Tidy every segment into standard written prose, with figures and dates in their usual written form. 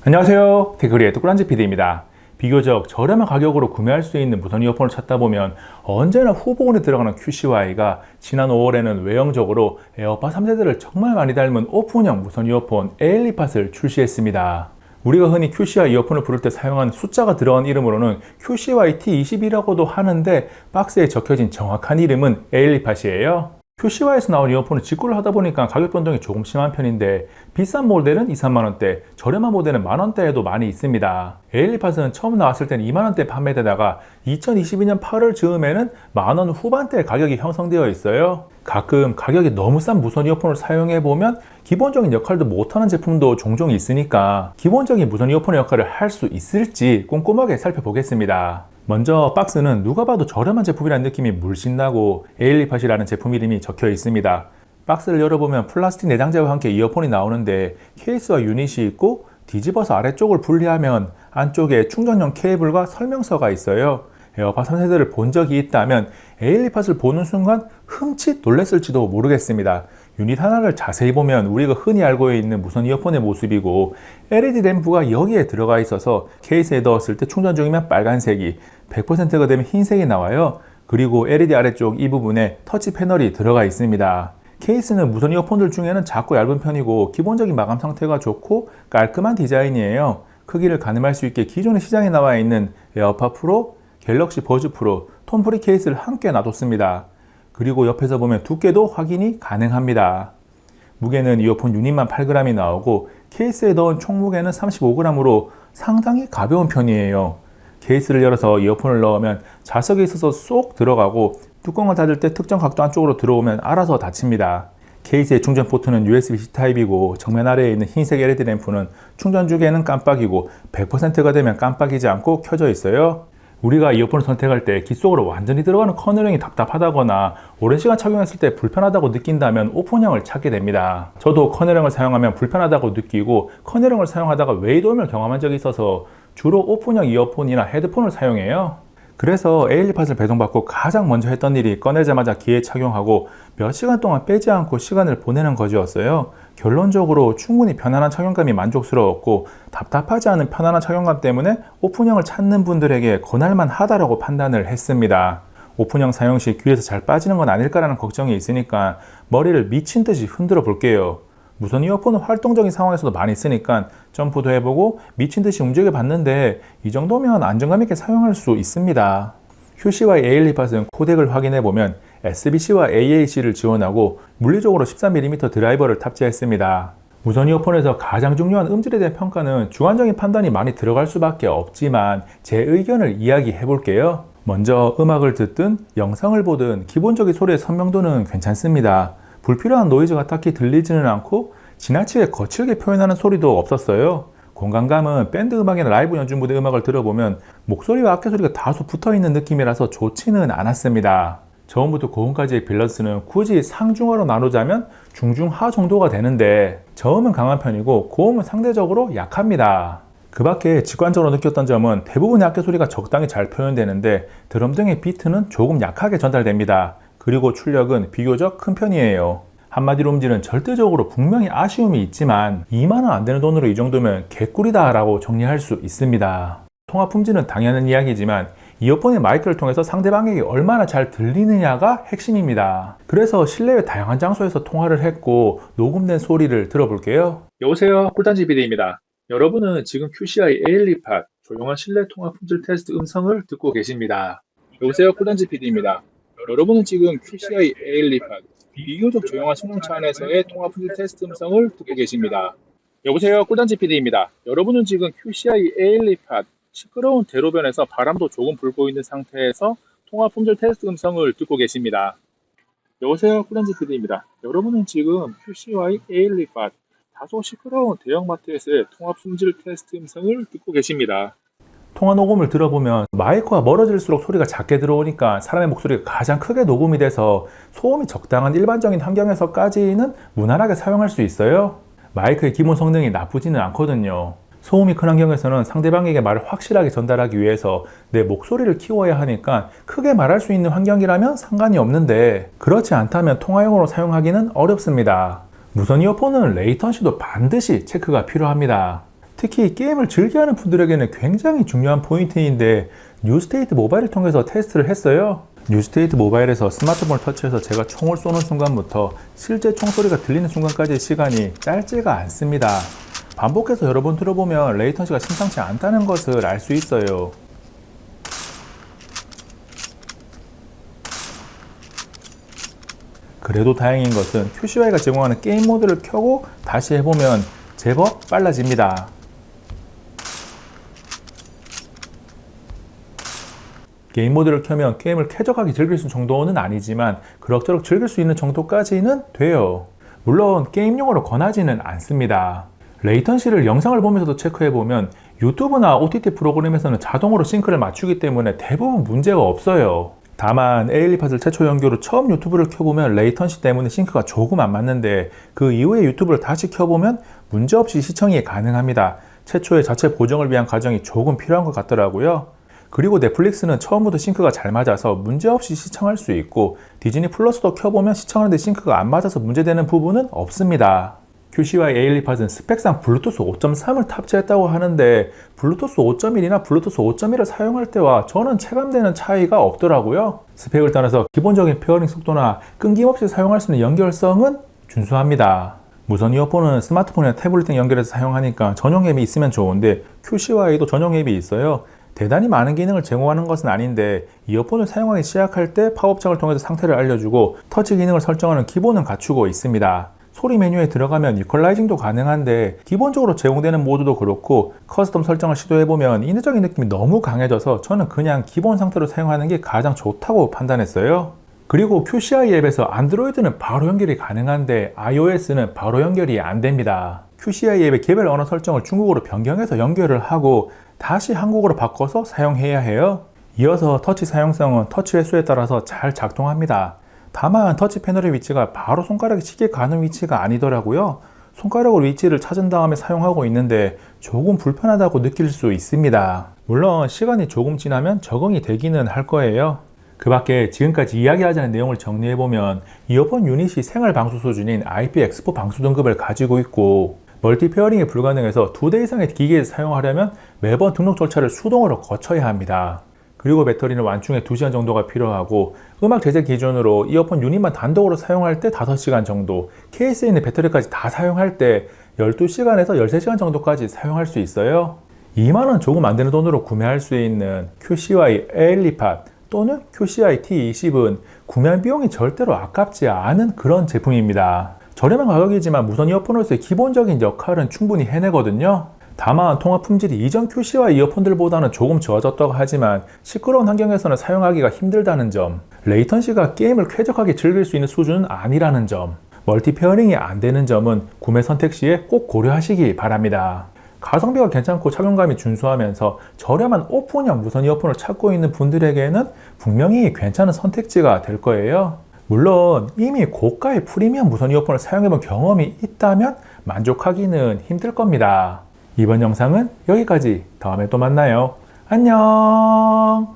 안녕하세요. 테크리의 뚜꾸란지 PD입니다. 비교적 저렴한 가격으로 구매할 수 있는 무선 이어폰을 찾다 보면 언제나 후보군에 들어가는 QCY가 지난 5월에는 외형적으로 에어팟 3세대를 정말 많이 닮은 오픈형 무선 이어폰 에일리팟을 출시했습니다. 우리가 흔히 QCY 이어폰을 부를 때 사용하는 숫자가 들어간 이름으로는 QCY T20이라고도 하는데 박스에 적혀진 정확한 이름은 에일리팟이에요. QCY에서 나온 이어폰은 직구를 하다 보니까 가격 변동이 조금 심한 편인데 비싼 모델은 2, 3만원대, 저렴한 모델은 만원대에도 많이 있습니다. 에일리팟은 처음 나왔을 때는 2만원대 판매되다가 2022년 8월 즈음에는 만원 후반대 가격이 형성되어 있어요. 가끔 가격이 너무 싼 무선 이어폰을 사용해보면 기본적인 역할도 못하는 제품도 종종 있으니까 기본적인 무선 이어폰의 역할을 할 수 있을지 꼼꼼하게 살펴보겠습니다. 먼저 박스는 누가 봐도 저렴한 제품이라는 느낌이 물씬 나고 에일리팟이라는 제품 이름이 적혀 있습니다. 박스를 열어보면 플라스틱 내장재와 함께 이어폰이 나오는데 케이스와 유닛이 있고 뒤집어서 아래쪽을 분리하면 안쪽에 충전용 케이블과 설명서가 있어요. 에어팟 3세대를 본 적이 있다면 에일리팟을 보는 순간 흠칫 놀랐을지도 모르겠습니다. 유닛 하나를 자세히 보면 우리가 흔히 알고 있는 무선 이어폰의 모습이고 LED 램프가 여기에 들어가 있어서 케이스에 넣었을 때 충전 중이면 빨간색이 100%가 되면 흰색이 나와요. 그리고 LED 아래쪽 이 부분에 터치 패널이 들어가 있습니다. 케이스는 무선 이어폰들 중에는 작고 얇은 편이고 기본적인 마감 상태가 좋고 깔끔한 디자인이에요. 크기를 가늠할 수 있게 기존의 시장에 나와 있는 에어팟 프로, 갤럭시 버즈 프로, 톰 프리 케이스를 함께 놔뒀습니다. 그리고 옆에서 보면 두께도 확인이 가능합니다. 무게는 이어폰 유닛만 8g이 나오고 케이스에 넣은 총 무게는 35g으로 상당히 가벼운 편이에요. 케이스를 열어서 이어폰을 넣으면 자석에 있어서 쏙 들어가고 뚜껑을 닫을 때 특정 각도 안쪽으로 들어오면 알아서 닫힙니다. 케이스의 충전 포트는 USB-C 타입이고 정면 아래에 있는 흰색 LED 램프는 충전 중에는 깜빡이고 100%가 되면 깜빡이지 않고 켜져 있어요. 우리가 이어폰을 선택할 때 귀 속으로 완전히 들어가는 커널형이 답답하다거나 오랜 시간 착용했을 때 불편하다고 느낀다면 오픈형을 찾게 됩니다. 저도 커널형을 사용하면 불편하다고 느끼고 커널형을 사용하다가 웨이드홈을 경험한 적이 있어서 주로 오픈형 이어폰이나 헤드폰을 사용해요. 그래서 에일리팟을 배송받고 가장 먼저 했던 일이 꺼내자마자 귀에 착용하고 몇 시간 동안 빼지 않고 시간을 보내는 것이었어요. 결론적으로 충분히 편안한 착용감이 만족스러웠고 답답하지 않은 편안한 착용감 때문에 오픈형을 찾는 분들에게 권할만 하다라고 판단을 했습니다. 오픈형 사용 시 귀에서 잘 빠지는 건 아닐까라는 걱정이 있으니까 머리를 미친 듯이 흔들어 볼게요. 무선 이어폰은 활동적인 상황에서도 많이 쓰니까 점프도 해보고 미친 듯이 움직여 봤는데 이 정도면 안정감 있게 사용할 수 있습니다. QCY 에일리팟은 코덱을 확인해보면 SBC와 AAC를 지원하고 물리적으로 13mm 드라이버를 탑재했습니다. 무선 이어폰에서 가장 중요한 음질에 대한 평가는 주관적인 판단이 많이 들어갈 수밖에 없지만 제 의견을 이야기해 볼게요. 먼저 음악을 듣든 영상을 보든 기본적인 소리의 선명도는 괜찮습니다. 불필요한 노이즈가 딱히 들리지는 않고 지나치게 거칠게 표현하는 소리도 없었어요. 공간감은 밴드 음악이나 라이브 연주 무대 음악을 들어보면 목소리와 악기 소리가 다소 붙어있는 느낌이라서 좋지는 않았습니다. 저음부터 고음까지의 밸런스는 굳이 상중하로 나누자면 중중하 정도가 되는데 저음은 강한 편이고 고음은 상대적으로 약합니다. 그 밖에 직관적으로 느꼈던 점은 대부분의 악기 소리가 적당히 잘 표현되는데 드럼 등의 비트는 조금 약하게 전달됩니다. 그리고 출력은 비교적 큰 편이에요. 한마디로 음질은 절대적으로 분명히 아쉬움이 있지만 2만원 안 되는 돈으로 이 정도면 개꿀이다 라고 정리할 수 있습니다. 통화 품질은 당연한 이야기지만 이어폰의 마이크를 통해서 상대방에게 얼마나 잘 들리느냐가 핵심입니다. 그래서 실내외 다양한 장소에서 통화를 했고 녹음된 소리를 들어볼게요. 여보세요, 꿀단지 PD입니다. 여러분은 지금 QCY 에일리팟 조용한 실내 통화 품질 테스트 음성을 듣고 계십니다. 여보세요, 꿀단지 PD입니다. 여러분은 지금 QCY 에일리팟 비교적 조용한 승용차 안에서의 통화 품질 테스트 음성을 듣고 계십니다. 여보세요, 꿀단지 PD입니다. 여러분은 지금 QCY 에일리팟 시끄러운 대로변에서 바람도 조금 불고 있는 상태에서 통화 품질 테스트 음성을 듣고 계십니다. 여보세요, 꿀단지 PD입니다. 여러분은 지금 QCY 에일리팟 다소 시끄러운 대형마트에서의 통화 품질 테스트 음성을 듣고 계십니다. 통화 녹음을 들어보면 마이크와 멀어질수록 소리가 작게 들어오니까 사람의 목소리가 가장 크게 녹음이 돼서 소음이 적당한 일반적인 환경에서까지는 무난하게 사용할 수 있어요. 마이크의 기본 성능이 나쁘지는 않거든요. 소음이 큰 환경에서는 상대방에게 말을 확실하게 전달하기 위해서 내 목소리를 키워야 하니까 크게 말할 수 있는 환경이라면 상관이 없는데 그렇지 않다면 통화용으로 사용하기는 어렵습니다. 무선 이어폰은 레이턴시도 반드시 체크가 필요합니다. 특히 게임을 즐겨하는 분들에게는 굉장히 중요한 포인트인데 뉴스테이트 모바일을 통해서 테스트를 했어요. 뉴스테이트 모바일에서 스마트폰을 터치해서 제가 총을 쏘는 순간부터 실제 총소리가 들리는 순간까지의 시간이 짧지가 않습니다. 반복해서 여러 번 들어보면 레이턴시가 심상치 않다는 것을 알 수 있어요. 그래도 다행인 것은 QCY가 제공하는 게임 모드를 켜고 다시 해보면 제법 빨라집니다. 게임 모드를 켜면 게임을 쾌적하게 즐길 수 있는 정도는 아니지만 그럭저럭 즐길 수 있는 정도까지는 돼요. 물론 게임용으로 권하지는 않습니다. 레이턴시를 영상을 보면서도 체크해보면 유튜브나 OTT 프로그램에서는 자동으로 싱크를 맞추기 때문에 대부분 문제가 없어요. 다만 에일리팟을 최초 연결 후 처음 유튜브를 켜보면 레이턴시 때문에 싱크가 조금 안 맞는데 그 이후에 유튜브를 다시 켜보면 문제없이 시청이 가능합니다. 최초의 자체 보정을 위한 과정이 조금 필요한 것 같더라고요. 그리고 넷플릭스는 처음부터 싱크가 잘 맞아서 문제없이 시청할 수 있고 디즈니 플러스도 켜보면 시청하는데 싱크가 안 맞아서 문제되는 부분은 없습니다. QCY 에일리팟은 스펙상 블루투스 5.3을 탑재했다고 하는데 블루투스 5.1이나 블루투스 5.1을 사용할 때와 저는 체감되는 차이가 없더라고요. 스펙을 따라서 기본적인 페어링 속도나 끊김없이 사용할 수 있는 연결성은 준수합니다. 무선 이어폰은 스마트폰이나 태블릿 등 연결해서 사용하니까 전용 앱이 있으면 좋은데 QCY도 전용 앱이 있어요. 대단히 많은 기능을 제공하는 것은 아닌데 이어폰을 사용하기 시작할 때 팝업창을 통해서 상태를 알려주고 터치 기능을 설정하는 기본은 갖추고 있습니다. 소리 메뉴에 들어가면 이퀄라이징도 가능한데 기본적으로 제공되는 모드도 그렇고 커스텀 설정을 시도해보면 인위적인 느낌이 너무 강해져서 저는 그냥 기본 상태로 사용하는 게 가장 좋다고 판단했어요. 그리고 QCY 앱에서 안드로이드는 바로 연결이 가능한데 iOS는 바로 연결이 안 됩니다. QCY 앱의 개별 언어 설정을 중국어로 변경해서 연결을 하고 다시 한국어로 바꿔서 사용해야 해요. 이어서 터치 사용성은 터치 횟수에 따라서 잘 작동합니다. 다만 터치 패널의 위치가 바로 손가락이 쉽게 가는 위치가 아니더라고요. 손가락으로 위치를 찾은 다음에 사용하고 있는데 조금 불편하다고 느낄 수 있습니다. 물론 시간이 조금 지나면 적응이 되기는 할 거예요. 그 밖에 지금까지 이야기하지 않은 내용을 정리해보면 이어폰 유닛이 생활 방수 수준인 IPX4 방수 등급을 가지고 있고 멀티 페어링이 불가능해서 2대 이상의 기기에서 사용하려면 매번 등록 절차를 수동으로 거쳐야 합니다. 그리고 배터리는 완충에 2시간 정도가 필요하고 음악 제작 기준으로 이어폰 유닛만 단독으로 사용할 때 5시간 정도, 케이스에 있는 배터리까지 다 사용할 때 12시간에서 13시간 정도까지 사용할 수 있어요. 2만원 조금 안 되는 돈으로 구매할 수 있는 QCY 에일리팟 또는 QCY T20은 구매 비용이 절대로 아깝지 않은 그런 제품입니다. 저렴한 가격이지만 무선 이어폰으로서의 기본적인 역할은 충분히 해내거든요. 다만 통화 품질이 이전 QCY 이어폰들보다는 조금 좋아졌다고 하지만 시끄러운 환경에서는 사용하기가 힘들다는 점, 레이턴시가 게임을 쾌적하게 즐길 수 있는 수준은 아니라는 점, 멀티 페어링이 안 되는 점은 구매 선택 시에 꼭 고려하시기 바랍니다. 가성비가 괜찮고 착용감이 준수하면서 저렴한 오픈형 무선 이어폰을 찾고 있는 분들에게는 분명히 괜찮은 선택지가 될 거예요. 물론 이미 고가의 프리미엄 무선 이어폰을 사용해본 경험이 있다면 만족하기는 힘들 겁니다. 이번 영상은 여기까지. 다음에 또 만나요. 안녕.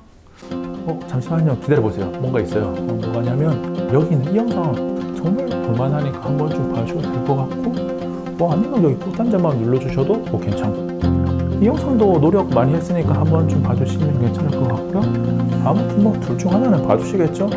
잠시만요. 기다려보세요. 뭔가 있어요. 뭐가냐면 여기는 이 영상 정말 볼만하니까 한 번쯤 봐주셔도 될 것 같고 아니면 여기 꿀단자만 눌러주셔도 괜찮고 이 영상도 노력 많이 했으니까 한 번쯤 봐주시면 괜찮을 것 같고요. 아무튼 둘 중 하나는 봐주시겠죠?